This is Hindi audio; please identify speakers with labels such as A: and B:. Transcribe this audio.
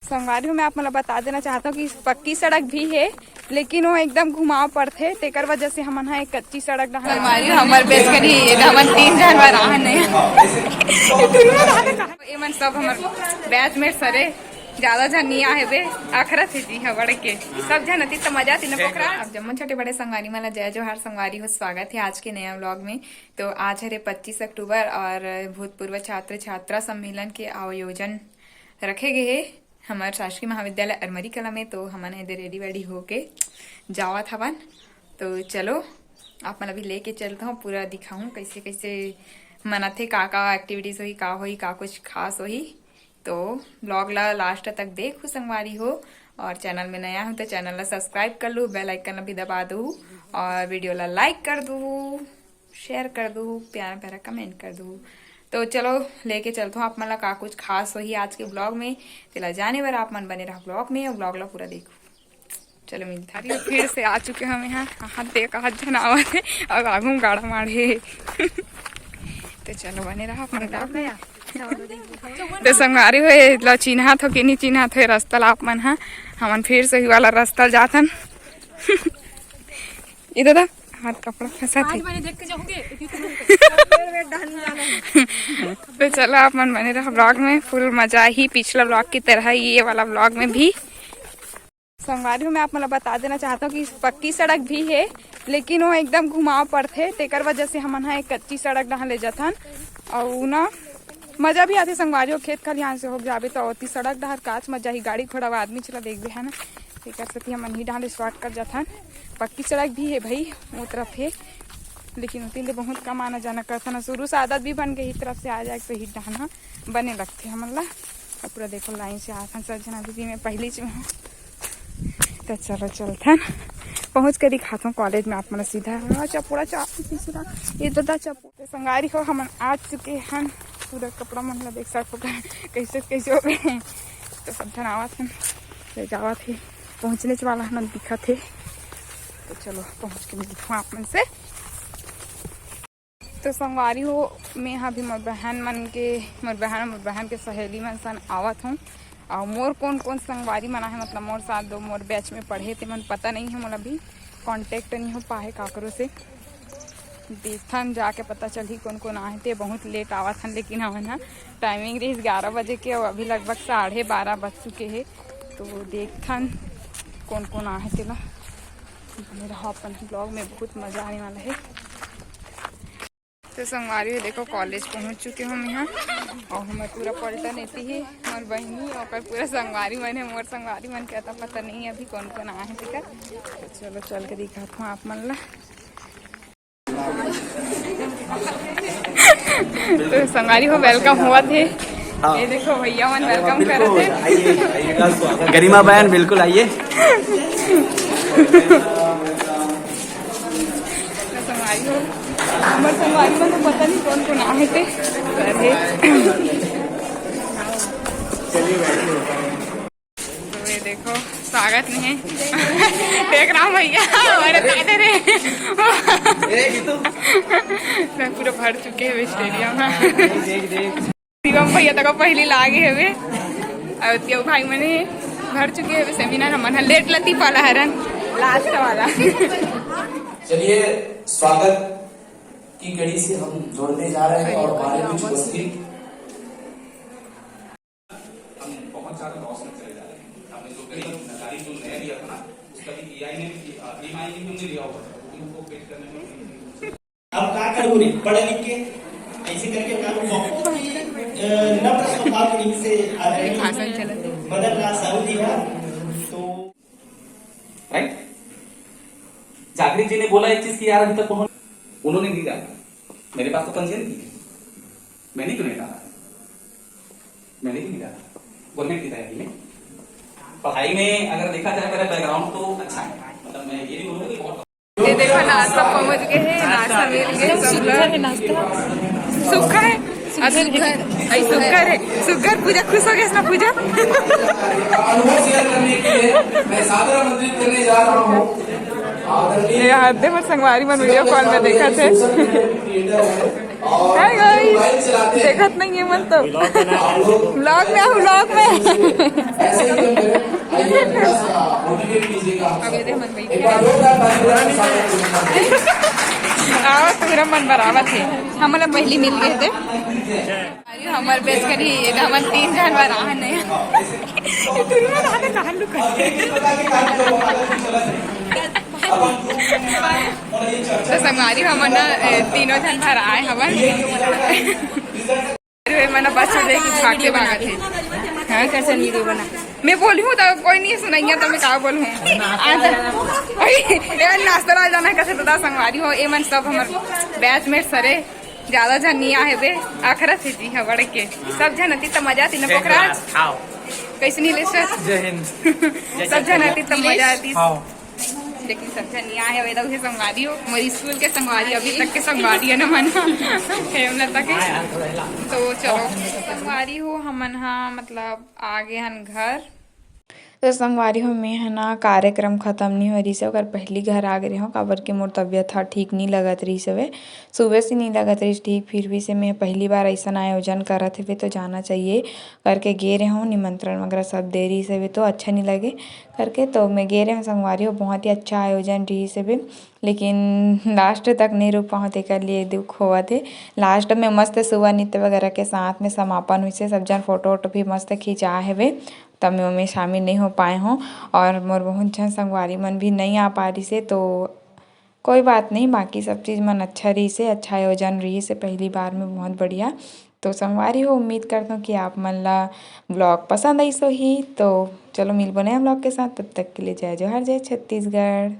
A: संगवारी में आप मतलब बता देना चाहता हूँ कि पक्की सड़क भी है लेकिन वो एकदम घुमाव पड़ते तेकर वजह से हमन एक कच्ची सड़क संगवारी हमर बेच करी हमन 3 जानवर आहने एमन सब हमर बैच में सरे ज्यादा जन नहीं आए बे आखरा थे जी हवड़ के सब जन अति तो मजा थी ना पोखरा। अब जम्मन छोटे बड़े संगवारी वाला जय जोहार संगवारी हो, स्वागत है आज के नया व्लॉग में। तो आज है 25 अक्टूबर और भूतपूर्व छात्र छात्रा सम्मेलन के आयोजन रखे गए हमारे शासकीय महाविद्यालय अरमरी कला में। तो हमने इधर रेडी वेडी होके जावत हवन। तो चलो आप मतलब भी लेके चलता हूँ, पूरा दिखाऊं कैसे कैसे मनाथे, का एक्टिविटीज होही, का होही, का कुछ खास होही। तो ब्लॉग ला लास्ट तक देखो संगवारी हो, और चैनल में नया हो तो चैनल ला सब्सक्राइब कर लो, बेल आइकन भी दबा दो और वीडियो ला लाइक कर दो, शेयर कर दो, प्यारा प्यारा कमेंट कर दो। तो चलो लेके चलता हूँ आप मन ला का कुछ खास होही आज के ब्लॉग में। चला जाने बार आप मन बने रहा ब्लॉग में और ब्लॉग ला पूरा देखो। चलो मिलता है। फिर से आ चुके हम यहाँ, हाथ जनावर है और आगू गाड़ा मारे तो चलो बने रहा अपने ब्लॉग में। तो संगवारी हो चिन्हात हो कि नहीं चिन्हात हो रास्ता ला आप मन हा हमन फिर से वाला रास्ता जाथन इधर हाथ कपड़ा फंसा थे तो चलो आप मन बने रहा ब्लॉग में, फुल मजा ही पिछला ब्लॉग की तरह ये वाला ब्लॉग में भी। संगवारी में आप मतलब बता देना चाहता हूँ कि पक्की सड़क भी है लेकिन वो एकदम घुमाव पड़ते तेकर वजह से हमन एक कच्ची सड़क डहा ले जाथन और ना मजा भी आते। संगवारी खेत खाली यहाँ से हो जावे तो अति सड़क डहर काच मजा ही, गाड़ी घोड़ा आदमी चला देख है ना तेकर से हमन ही डहा स्टार्ट कर जाथन। पक्की सड़क भी है भाई वो तरफ है लेकिन उतने ले बहुत कम आना जाना करता ना, शुरू से आदत भी बन गई तरफ से आ जाए तो ही डहाना बने लगते हमन ला। और पूरा देखो लाइन से आथन सब जना दीदी में पहली में हूँ। तो चलो चलथन पहुँच कर दिखाता हूँ कॉलेज में आप मन सीधा चपूड़ा सीधा ये दादा चपूड़े संगारी हो हमन आ चुके हैं। पूरा कपड़ा मन ला देख सकते कैसे कैसे हो गए तो सब जन आवत हन ले जावत थे पहुँचने वाला हमन दिखा थे। तो चलो पहुँच के दिखाऊँ आप मन से। तो संगवारी हो मैं यहाँ भी मोर बहन के सहेली मन सन आवत हूँ और मोर कौन कौन संगवारी मना है मतलब मोर साथ दो मोर बैच में पढ़े थे मन पता नहीं है, मोला भी कांटेक्ट नहीं हो पाए काकरों से। देखथन जाके पता चली कौन कौन आए थे। बहुत लेट आवत हन लेकिन हमन हा टाइमिंग रही 11 बजे के और अभी लगभग 12:30 बज चुके हैं। तो देखथन कौन कौन आए थे ना मेरा अपन ब्लॉग में बहुत मजा आने वाला है। तो संगवारी देखो कॉलेज पहुंच चुके हम यहाँ और हमारे पूरा पलटन एती है मोर बहनी और पूरा संगवारी मन है। मोर संगवारी मन कहता पता नहीं अभी कौन कौन आए हैं टिका। तो चलो चल के दिखाता हूँ आप मन ला। तो संगवारी हो वेलकम हुआ थे। ये देखो भैया मन वेलकम कर रहे थे।
B: गरिमा बहन बिल्कुल आइए।
A: हमारे संगवारी में तो पता नहीं कौन कौन आए थे। तो ये देखो स्वागत नहीं है देख रहा हूँ भैया हमारे दादा रे मैं पूरा भर चुके हैं स्टेडियम में। शिवम भैया तक पहली लागे है और भाई मैंने भर चुके हैं सेमिनार हमन लेट लती पाला हरन लास्ट वाला।
C: चलिए स्वागत की घड़ी से हम जोड़ने जा रहे हैं और हमारे बीच उपस्थित बहुत सारे लॉस में चले जा रहे हैं। आपने जो कहीं नकारी जो नया दिया था ना उसका भी एआई ने ईएमआई ने हमने लिया हुआ था उनको पेश करने में अब क्या करूं रे पढ़ लिख के ऐसे करके क्या करूं न प्रश्न बात इनसे मदर का सऊदी है तो राइट। जागृत जी ने बोला एक चीज की यार अभी तक उन्होंने नहीं डाला, मेरे पास तो पंजीयन थी, मैंने क्यों नहीं डाला? मैंने क्यों नहीं डाला? गवर्नमेंट की तैयारी में पढ़ाई में अगर देखा जाए मेरा बैकग्राउंड तो अच्छा है, मतलब मैं ये नहीं बोलूंगा कि बहुत।
A: ये देखो नाश्ता पहुंच गए हैं, नाश्ता मिल गया सब लोग। सूखा है सुगर है सुगर। पूजा खुश हो गया ना पूजा।
C: अनुभव शेयर करने के लिए मैं सादर आमंत्रित करने जा रहा हूँ।
A: ये हद्दे पर संगवारी मन वीडियो कॉल में देखा थे। देखत नहीं है मन तो ब्लॉग में आओ तुम्हारा मन बराबर थे हम लोग पहली मिल गए थे हमारे बेच करी हमारे 3 जानवर आने तो संगवारी हम तीनों जन भर आए हमारे मैंने बस छोड़ भागते भागा थे हाँ कैसे वीडियो बना मैं बोली हूँ तो कोई नहीं सुनाइए तो मैं क्या बोलूँ नाश्ता ला जाना कैसे तो संगवारी हो ए मन सब हमारे बैचमेट सरे ज्यादा जन नहीं आए बे आखरा थे जी हवड़ के सब जन अति तो मजा आती ना पोखराज कैसे नहीं ले सब जन अति तो मजा आती लेकिन सब जन नहीं आए वेदा उसे संगवारी हो मेरी स्कूल के संगवारी अभी तक के संगवारी है ना मना हेमला तक तो चलो संगवारी हो हम मतलब आगे हन घर तो संगवारी हो में है ना कार्यक्रम खत्म नहीं हो रही से अगर पहली घर आ गए हो काबर के मोर तबियत था ठीक नहीं लगत रही से सुबह से नहीं लगत रही ठीक फिर भी से मैं पहली बार ऐसा आयोजन करत हुए तो जाना चाहिए करके गे रहे हूँ निमंत्रण वगैरह सब दे रही से तो अच्छा नहीं लगे करके तो मैं गे रहे हूँ संगवारी हो बहुत ही अच्छा आयोजन रही से भी लेकिन लास्ट तक नहीं रुक पाते कर लिए दुख हुआ थे लास्ट में मस्त सुबह नृत्य वगैरह के साथ में समापन हुई से सब जन फोटो वोटो भी मस्त खींचा है तब मैं उनमें शामिल नहीं हो पाए हों और मोर बहुत जन संगवारी मन भी नहीं आ पा रही से तो कोई बात नहीं बाकी सब चीज़ मन अच्छा रही से अच्छा आयोजन रही से पहली बार में बहुत बढ़िया तो संगवारी हो उम्मीद करता हूँ कि आप मन ला ब्लॉग पसंद आई सो ही तो चलो मिल बने ब्लॉग के साथ तब तक के लिए जय जोहार जय छत्तीसगढ़।